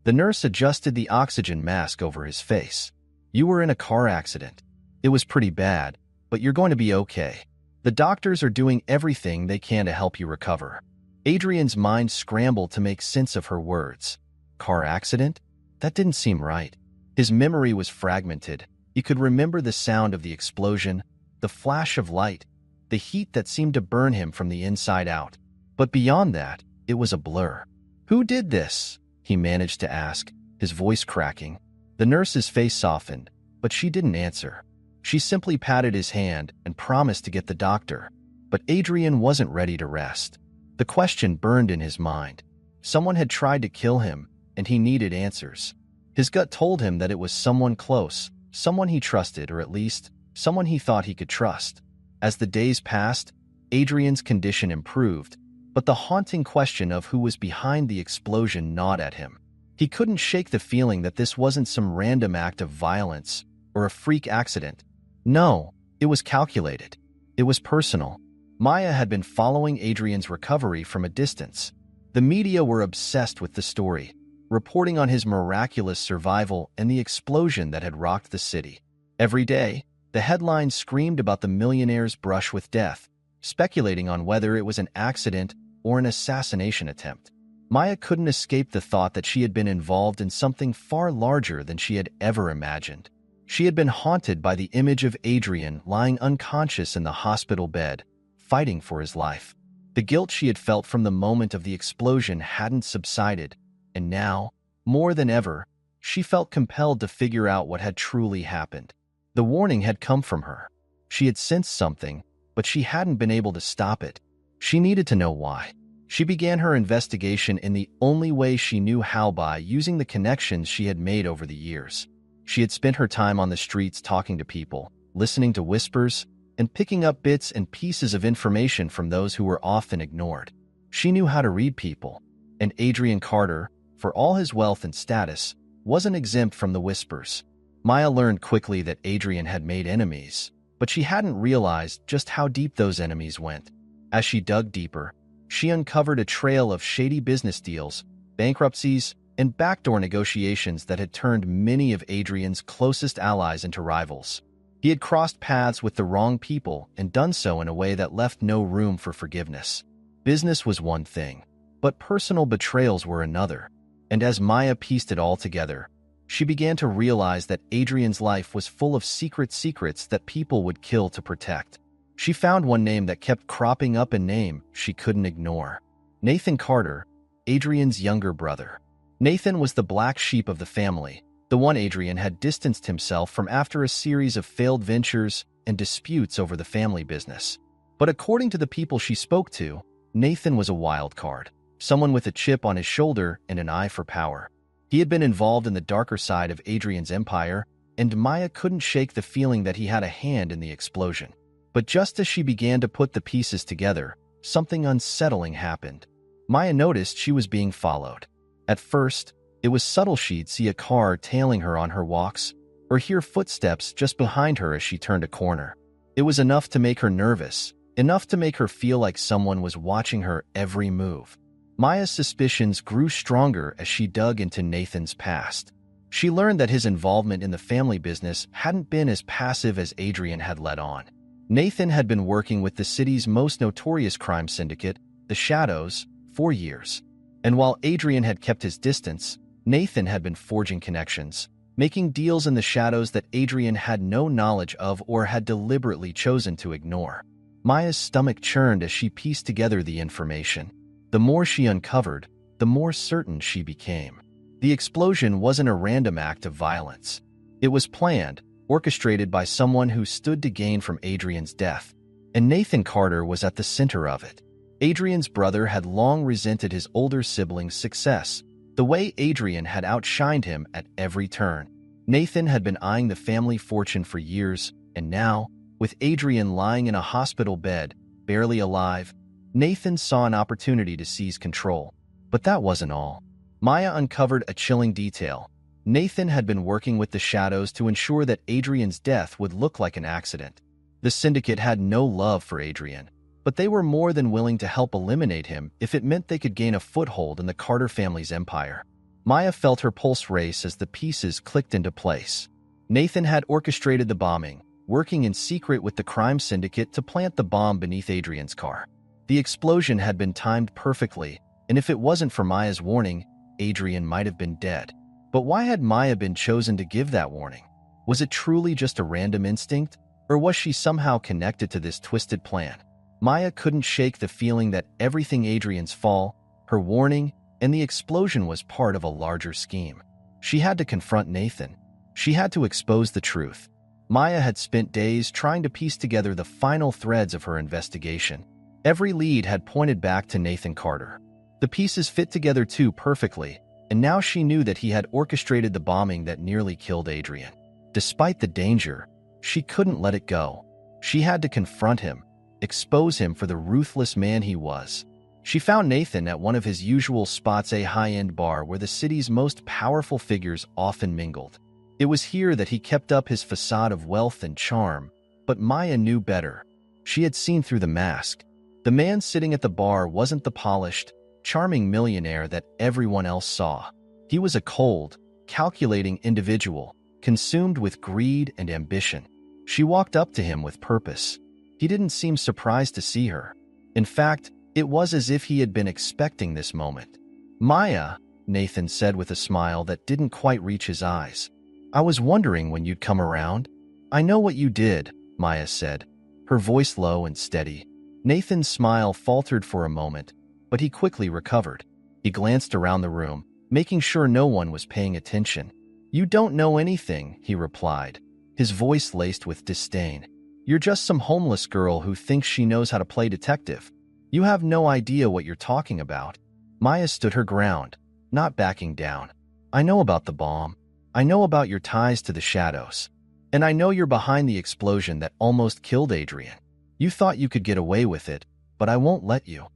The nurse adjusted the oxygen mask over his face. "You were in a car accident. It was pretty bad, but you're going to be okay. The doctors are doing everything they can to help you recover." Adrian's mind scrambled to make sense of her words. Car accident? That didn't seem right. His memory was fragmented. He could remember the sound of the explosion, the flash of light, the heat that seemed to burn him from the inside out. But beyond that, it was a blur. "Who did this?" he managed to ask, his voice cracking. The nurse's face softened, but she didn't answer. She simply patted his hand and promised to get the doctor. But Adrian wasn't ready to rest. The question burned in his mind. Someone had tried to kill him, and he needed answers. His gut told him that it was someone close, someone he trusted, or at least, someone he thought he could trust. As the days passed, Adrian's condition improved, but the haunting question of who was behind the explosion gnawed at him. He couldn't shake the feeling that this wasn't some random act of violence or a freak accident. No, it was calculated. It was personal. Maya had been following Adrian's recovery from a distance. The media were obsessed with the story, reporting on his miraculous survival and the explosion that had rocked the city. Every day, the headlines screamed about the millionaire's brush with death, speculating on whether it was an accident or an assassination attempt. Maya couldn't escape the thought that she had been involved in something far larger than she had ever imagined. She had been haunted by the image of Adrian lying unconscious in the hospital bed, fighting for his life. The guilt she had felt from the moment of the explosion hadn't subsided, and now, more than ever, she felt compelled to figure out what had truly happened. The warning had come from her. She had sensed something, but she hadn't been able to stop it. She needed to know why. She began her investigation in the only way she knew how, by using the connections she had made over the years. She had spent her time on the streets talking to people, listening to whispers, and picking up bits and pieces of information from those who were often ignored. She knew how to read people, and Adrian Carter, for all his wealth and status, wasn't exempt from the whispers. Maya learned quickly that Adrian had made enemies, but she hadn't realized just how deep those enemies went. As she dug deeper, she uncovered a trail of shady business deals, bankruptcies, and backdoor negotiations that had turned many of Adrian's closest allies into rivals. He had crossed paths with the wrong people and done so in a way that left no room for forgiveness. Business was one thing, but personal betrayals were another. And as Maya pieced it all together, she began to realize that Adrian's life was full of secrets that people would kill to protect. She found one name that kept cropping up, a name she couldn't ignore. Nathan Carter, Adrian's younger brother. Nathan was the black sheep of the family, the one Adrian had distanced himself from after a series of failed ventures and disputes over the family business. But according to the people she spoke to, Nathan was a wild card, someone with a chip on his shoulder and an eye for power. He had been involved in the darker side of Adrian's empire, and Maya couldn't shake the feeling that he had a hand in the explosion. But just as she began to put the pieces together, something unsettling happened. Maya noticed she was being followed. At first, it was subtle. She'd see a car tailing her on her walks, or hear footsteps just behind her as she turned a corner. It was enough to make her nervous, enough to make her feel like someone was watching her every move. Maya's suspicions grew stronger as she dug into Nathan's past. She learned that his involvement in the family business hadn't been as passive as Adrian had let on. Nathan had been working with the city's most notorious crime syndicate, the Shadows, for years. And while Adrian had kept his distance, Nathan had been forging connections, making deals in the shadows that Adrian had no knowledge of or had deliberately chosen to ignore. Maya's stomach churned as she pieced together the information. The more she uncovered, the more certain she became. The explosion wasn't a random act of violence. It was planned, orchestrated by someone who stood to gain from Adrian's death, and Nathan Carter was at the center of it. Adrian's brother had long resented his older sibling's success, the way Adrian had outshined him at every turn. Nathan had been eyeing the family fortune for years, and now, with Adrian lying in a hospital bed, barely alive, Nathan saw an opportunity to seize control. But that wasn't all. Maya uncovered a chilling detail. Nathan had been working with the Shadows to ensure that Adrian's death would look like an accident. The syndicate had no love for Adrian, but they were more than willing to help eliminate him if it meant they could gain a foothold in the Carter family's empire. Maya felt her pulse race as the pieces clicked into place. Nathan had orchestrated the bombing, working in secret with the crime syndicate to plant the bomb beneath Adrian's car. The explosion had been timed perfectly, and if it wasn't for Maya's warning, Adrian might have been dead. But why had Maya been chosen to give that warning? Was it truly just a random instinct, or was she somehow connected to this twisted plan? Maya couldn't shake the feeling that everything, Adrian's fall, her warning, and the explosion, was part of a larger scheme. She had to confront Nathan. She had to expose the truth. Maya had spent days trying to piece together the final threads of her investigation. Every lead had pointed back to Nathan Carter. The pieces fit together too perfectly, and now she knew that he had orchestrated the bombing that nearly killed Adrian. Despite the danger, she couldn't let it go. She had to confront him, expose him for the ruthless man he was. She found Nathan at one of his usual spots, a high-end bar where the city's most powerful figures often mingled. It was here that he kept up his facade of wealth and charm, but Maya knew better. She had seen through the mask. The man sitting at the bar wasn't the polished, charming millionaire that everyone else saw. He was a cold, calculating individual, consumed with greed and ambition. She walked up to him with purpose. He didn't seem surprised to see her. In fact, it was as if he had been expecting this moment. "Maya," Nathan said with a smile that didn't quite reach his eyes. "I was wondering when you'd come around." "I know what you did," Maya said, her voice low and steady. Nathan's smile faltered for a moment, but he quickly recovered. He glanced around the room, making sure no one was paying attention. "You don't know anything," he replied, his voice laced with disdain. "You're just some homeless girl who thinks she knows how to play detective. You have no idea what you're talking about." Maya stood her ground, not backing down. "I know about the bomb. I know about your ties to the shadows. And I know you're behind the explosion that almost killed Adrian. You thought you could get away with it, but I won't let you."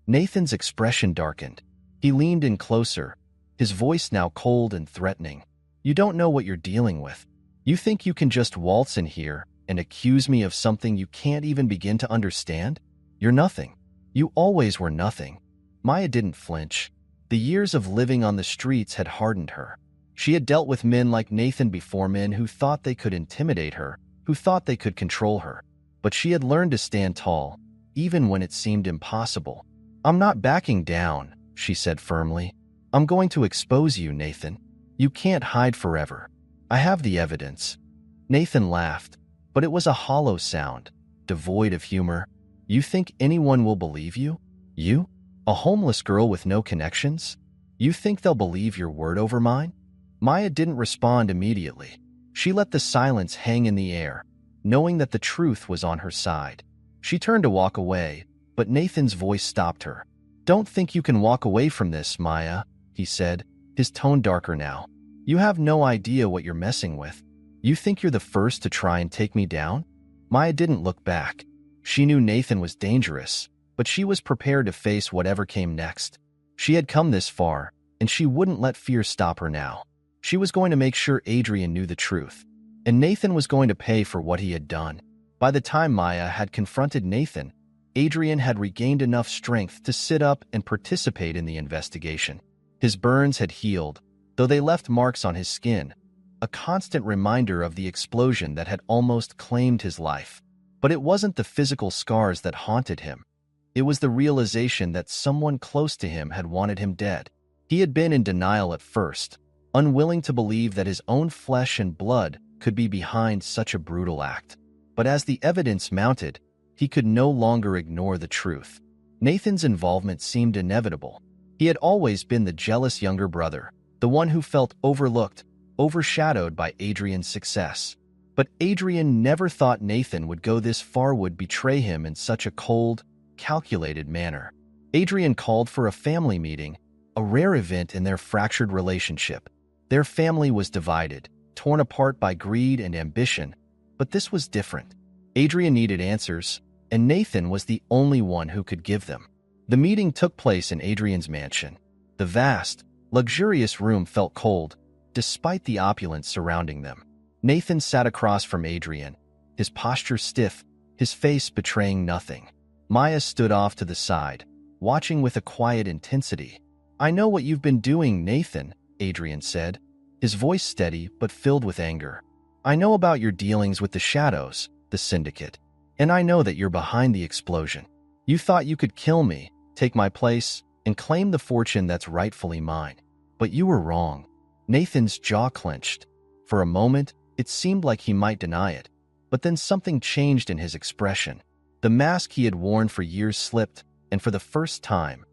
Nathan's expression darkened. He leaned in closer, his voice now cold and threatening. "You don't know what you're dealing with. You think you can just waltz in here and accuse me of something you can't even begin to understand? You're nothing. You always were nothing." Maya didn't flinch. The years of living on the streets had hardened her. She had dealt with men like Nathan before, men who thought they could intimidate her, who thought they could control her. But she had learned to stand tall, even when it seemed impossible. "I'm not backing down," she said firmly. "I'm going to expose you, Nathan. You can't hide forever. I have the evidence." Nathan laughed, but it was a hollow sound, devoid of humor. "You think anyone will believe you? You? A homeless girl with no connections? You think they'll believe your word over mine?" Maya didn't respond immediately. She let the silence hang in the air, knowing that the truth was on her side. She turned to walk away, but Nathan's voice stopped her. "Don't think you can walk away from this, Maya," he said, his tone darker now. "You have no idea what you're messing with. You think you're the first to try and take me down?" Maya didn't look back. She knew Nathan was dangerous, but she was prepared to face whatever came next. She had come this far, and she wouldn't let fear stop her now. She was going to make sure Adrian knew the truth, and Nathan was going to pay for what he had done. By the time Maya had confronted Nathan, Adrian had regained enough strength to sit up and participate in the investigation. His burns had healed, though they left marks on his skin, a constant reminder of the explosion that had almost claimed his life. But it wasn't the physical scars that haunted him. It was the realization that someone close to him had wanted him dead. He had been in denial at first, unwilling to believe that his own flesh and blood could be behind such a brutal act. But as the evidence mounted, he could no longer ignore the truth. Nathan's involvement seemed inevitable. He had always been the jealous younger brother, the one who felt overlooked, overshadowed by Adrian's success. But Adrian never thought Nathan would go this far, would betray him in such a cold, calculated manner. Adrian called for a family meeting, a rare event in their fractured relationship. Their family was divided, torn apart by greed and ambition, but this was different. Adrian needed answers, and Nathan was the only one who could give them. The meeting took place in Adrian's mansion. The vast, luxurious room felt cold, despite the opulence surrounding them. Nathan sat across from Adrian, his posture stiff, his face betraying nothing. Maya stood off to the side, watching with a quiet intensity. "I know what you've been doing, Nathan," Adrian said, his voice steady but filled with anger. "I know about your dealings with the shadows, the syndicate, and I know that you're behind the explosion. You thought you could kill me, take my place, and claim the fortune that's rightfully mine. But you were wrong." Nathan's jaw clenched. For a moment, it seemed like he might deny it, but then something changed in his expression. The mask he had worn for years slipped, and for the first time,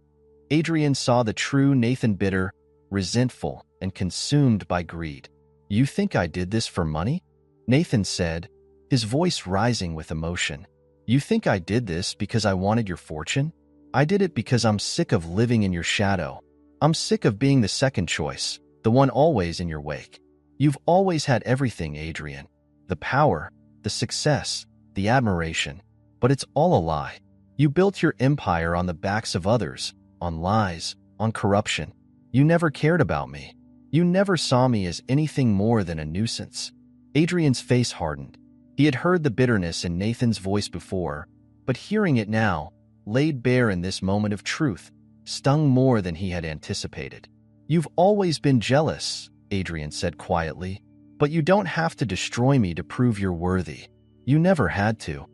Adrian saw the true Nathan, bitter, resentful, and consumed by greed. "You think I did this for money?" Nathan said, his voice rising with emotion. "You think I did this because I wanted your fortune? I did it because I'm sick of living in your shadow. I'm sick of being the second choice, the one always in your wake. You've always had everything, Adrian. The power, the success, the admiration. But it's all a lie. You built your empire on the backs of others, on lies, on corruption. You never cared about me. You never saw me as anything more than a nuisance." Adrian's face hardened. He had heard the bitterness in Nathan's voice before, But hearing it now, laid bare in this moment of truth, stung more than he had anticipated. "You've always been jealous," Adrian said quietly, "but you don't have to destroy me to prove you're worthy. You never had to."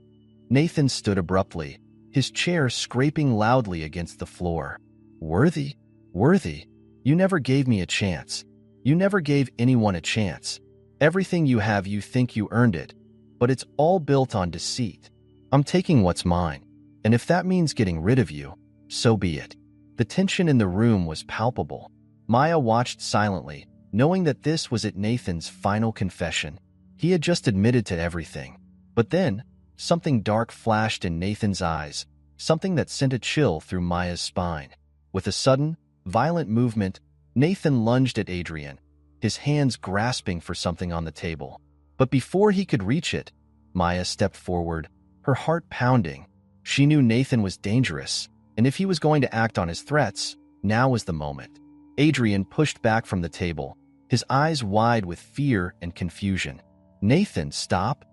Nathan stood abruptly, his chair scraping loudly against the floor. "Worthy? Worthy? You never gave me a chance. You never gave anyone a chance. Everything you have, you think you earned it, but it's all built on deceit. I'm taking what's mine, and if that means getting rid of you, so be it." The tension in the room was palpable. Maya watched silently, knowing that this was at Nathan's final confession. He had just admitted to everything. But then, something dark flashed in Nathan's eyes, something that sent a chill through Maya's spine. With a sudden, violent movement, Nathan lunged at Adrian, his hands grasping for something on the table. But before he could reach it, Maya stepped forward, her heart pounding. She knew Nathan was dangerous, and if he was going to act on his threats, now was the moment. Adrian pushed back from the table, his eyes wide with fear and confusion. "Nathan, stop!"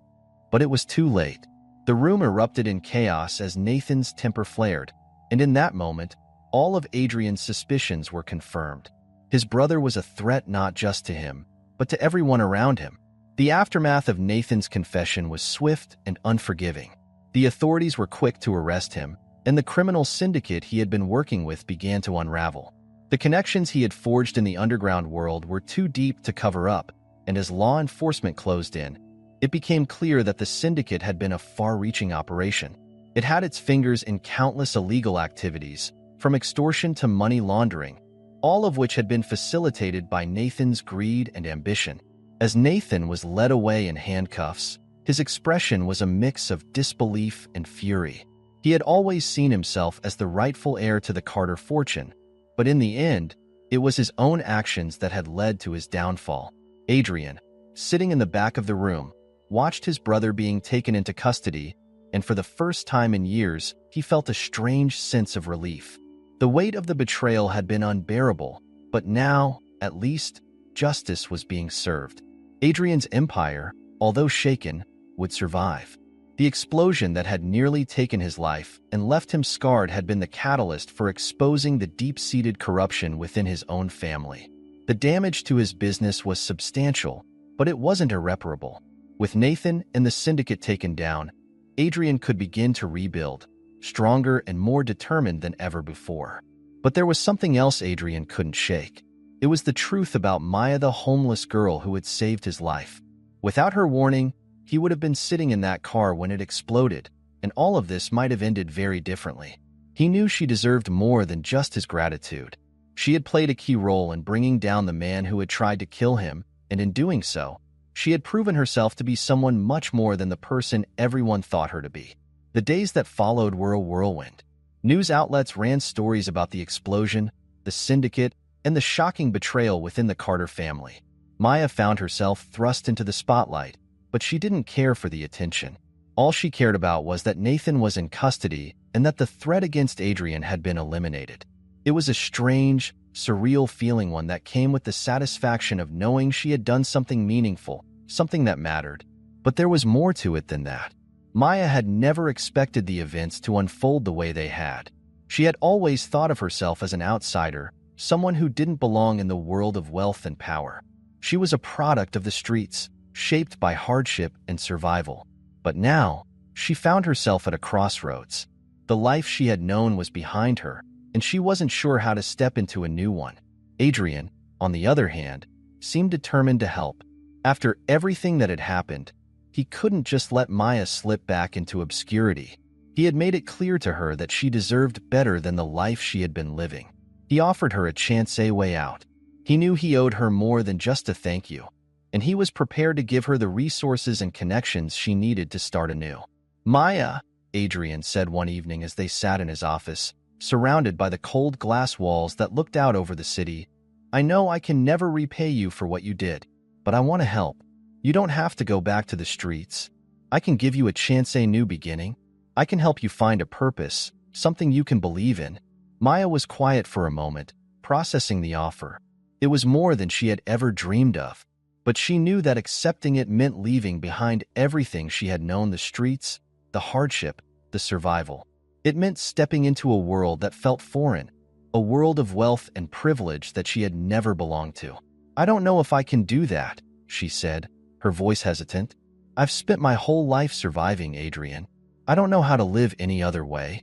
But it was too late. The room erupted in chaos as Nathan's temper flared, and in that moment, all of Adrian's suspicions were confirmed. His brother was a threat not just to him, but to everyone around him. The aftermath of Nathan's confession was swift and unforgiving. The authorities were quick to arrest him, and the criminal syndicate he had been working with began to unravel. The connections he had forged in the underground world were too deep to cover up, and as law enforcement closed in, it became clear that the syndicate had been a far-reaching operation. It had its fingers in countless illegal activities, from extortion to money laundering, all of which had been facilitated by Nathan's greed and ambition. As Nathan was led away in handcuffs, his expression was a mix of disbelief and fury. He had always seen himself as the rightful heir to the Carter fortune, but in the end, it was his own actions that had led to his downfall. Adrian, sitting in the back of the room, watched his brother being taken into custody, and for the first time in years, he felt a strange sense of relief. The weight of the betrayal had been unbearable, but now, at least, justice was being served. Adrian's empire, although shaken, would survive. The explosion that had nearly taken his life and left him scarred had been the catalyst for exposing the deep-seated corruption within his own family. The damage to his business was substantial, but it wasn't irreparable. With Nathan and the syndicate taken down, Adrian could begin to rebuild, stronger and more determined than ever before. But there was something else Adrian couldn't shake. It was the truth about Maya, the homeless girl who had saved his life. Without her warning, he would have been sitting in that car when it exploded, and all of this might have ended very differently. He knew she deserved more than just his gratitude. She had played a key role in bringing down the man who had tried to kill him, and in doing so, she had proven herself to be someone much more than the person everyone thought her to be. The days that followed were a whirlwind. News outlets ran stories about the explosion, the syndicate, and the shocking betrayal within the Carter family. Maya found herself thrust into the spotlight, but she didn't care for the attention. All she cared about was that Nathan was in custody and that the threat against Adrian had been eliminated. It was a strange, surreal feeling, one that came with the satisfaction of knowing she had done something meaningful, something that mattered. But there was more to it than that. Maya had never expected the events to unfold the way they had. She had always thought of herself as an outsider, someone who didn't belong in the world of wealth and power. She was a product of the streets, shaped by hardship and survival. But now, she found herself at a crossroads. The life she had known was behind her, and she wasn't sure how to step into a new one. Adrian, on the other hand, seemed determined to help. After everything that had happened, he couldn't just let Maya slip back into obscurity. He had made it clear to her that she deserved better than the life she had been living. He offered her a chance, a way out. He knew he owed her more than just a thank you, and he was prepared to give her the resources and connections she needed to start anew. "Maya," Adrian said one evening as they sat in his office, surrounded by the cold glass walls that looked out over the city, "I know I can never repay you for what you did, but I want to help. You don't have to go back to the streets. I can give you a chance, a new beginning. I can help you find a purpose, something you can believe in." Maya was quiet for a moment, processing the offer. It was more than she had ever dreamed of, but she knew that accepting it meant leaving behind everything she had known: the streets, the hardship, the survival. It meant stepping into a world that felt foreign, a world of wealth and privilege that she had never belonged to. "I don't know if I can do that," she said, her voice hesitant. "I've spent my whole life surviving, Adrian. I don't know how to live any other way."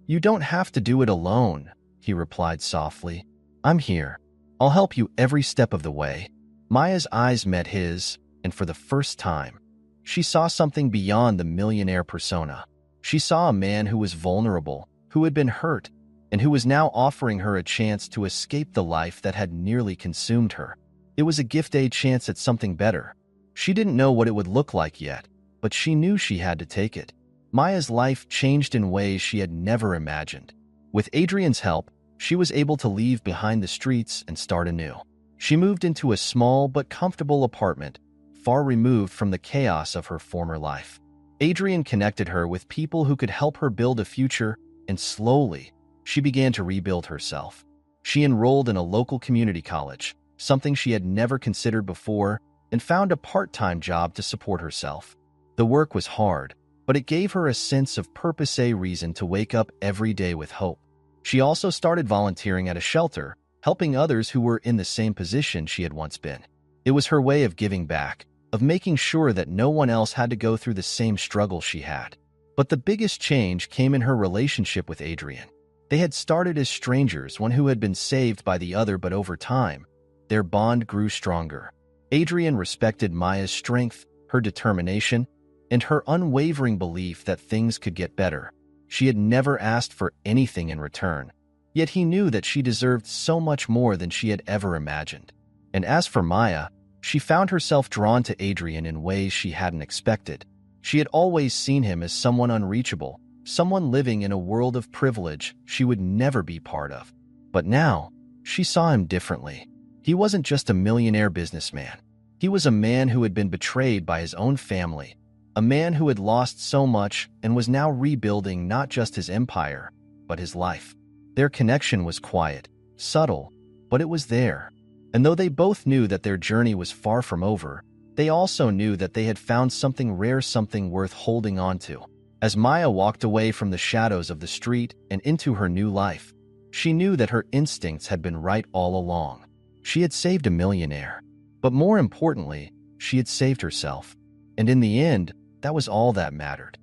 "You don't have to do it alone," he replied softly. "I'm here. I'll help you every step of the way." Maya's eyes met his, and for the first time, she saw something beyond the millionaire persona. She saw a man who was vulnerable, who had been hurt, and who was now offering her a chance to escape the life that had nearly consumed her. It was a gift, a chance at something better. She didn't know what it would look like yet, but she knew she had to take it. Maya's life changed in ways she had never imagined. With Adrian's help, she was able to leave behind the streets and start anew. She moved into a small but comfortable apartment, far removed from the chaos of her former life. Adrian connected her with people who could help her build a future, and slowly, she began to rebuild herself. She enrolled in a local community college, something she had never considered before, and found a part-time job to support herself. The work was hard, but it gave her a sense of purpose, a reason to wake up every day with hope. She also started volunteering at a shelter, helping others who were in the same position she had once been. It was her way of giving back, of making sure that no one else had to go through the same struggle she had. But the biggest change came in her relationship with Adrian. They had started as strangers, one who had been saved by the other, but over time, their bond grew stronger. Adrian respected Maya's strength, her determination, and her unwavering belief that things could get better. She had never asked for anything in return, yet he knew that she deserved so much more than she had ever imagined. And as for Maya, she found herself drawn to Adrian in ways she hadn't expected. She had always seen him as someone unreachable, someone living in a world of privilege she would never be part of. But now, she saw him differently. He wasn't just a millionaire businessman. He was a man who had been betrayed by his own family, a man who had lost so much and was now rebuilding not just his empire, but his life. Their connection was quiet, subtle, but it was there. And though they both knew that their journey was far from over, they also knew that they had found something rare, something worth holding on to. As Maya walked away from the shadows of the street and into her new life, she knew that her instincts had been right all along. She had saved a millionaire, but more importantly, she had saved herself. And in the end, that was all that mattered.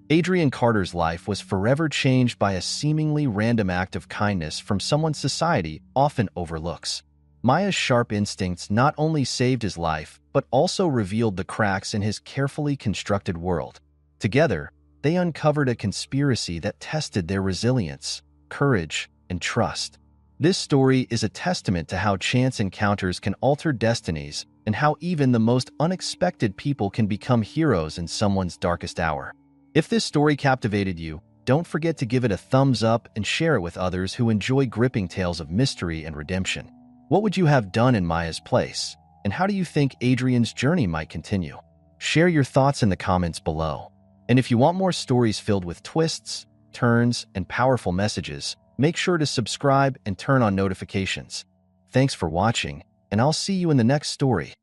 Adrian Carter's life was forever changed by a seemingly random act of kindness from someone society often overlooks. Maya's sharp instincts not only saved his life, but also revealed the cracks in his carefully constructed world. Together, they uncovered a conspiracy that tested their resilience, courage, and trust. This story is a testament to how chance encounters can alter destinies and how even the most unexpected people can become heroes in someone's darkest hour. If this story captivated you, don't forget to give it a thumbs up and share it with others who enjoy gripping tales of mystery and redemption. What would you have done in Maya's place? And how do you think Adrian's journey might continue? Share your thoughts in the comments below. And if you want more stories filled with twists, turns, and powerful messages, make sure to subscribe and turn on notifications. Thanks for watching, and I'll see you in the next story.